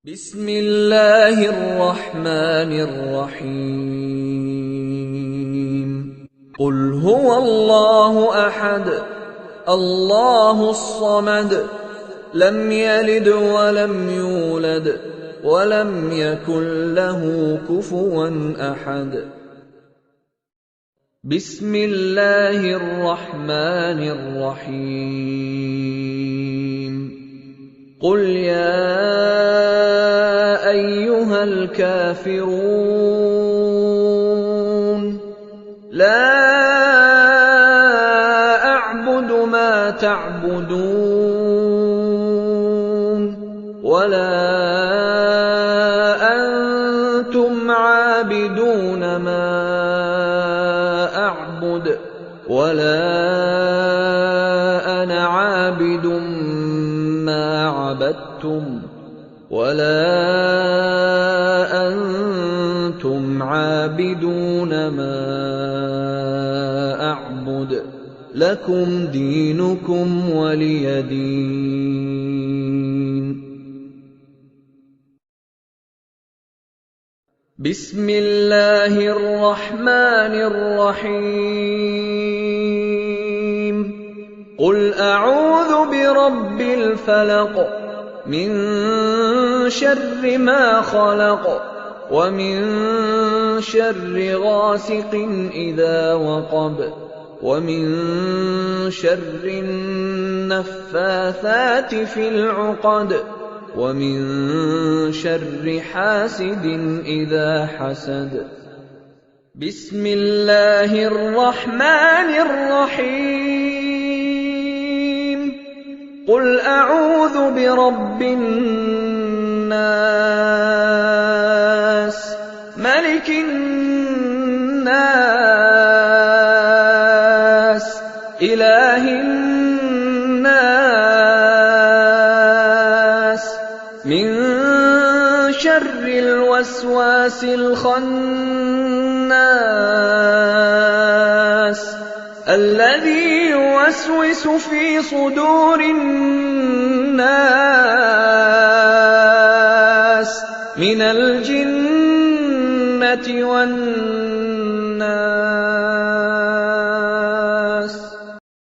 بسم الله الرحمن الرحيم قل هو الله أحد الله الصمد لم يلد ولم يولد ولم يكن له كفوا أحد بسم الله الرحمن الرحيم قل يا أيها الكافرون لا أعبد ما تعبدون ولا أنتم عابدون ما أعبد ولا أنا عابد ما عبدتم ولا أنتم عابدون ما أعبد لكم دينكم ولي دين. بسم الله الرحمن الرحيم قل أعوذ برب الفلق من شر ما خلق ومن شر غاسق إذا وقب ومن شر النفاثات في العقد ومن شر حاسد إذا حسد. بسم الله الرحمن الرحيم قل أعوذ برب الناس ملك الناس إله الناس من شر الوسواس الخناس الذي يوسوس في صدور الناس من الجنة والناس.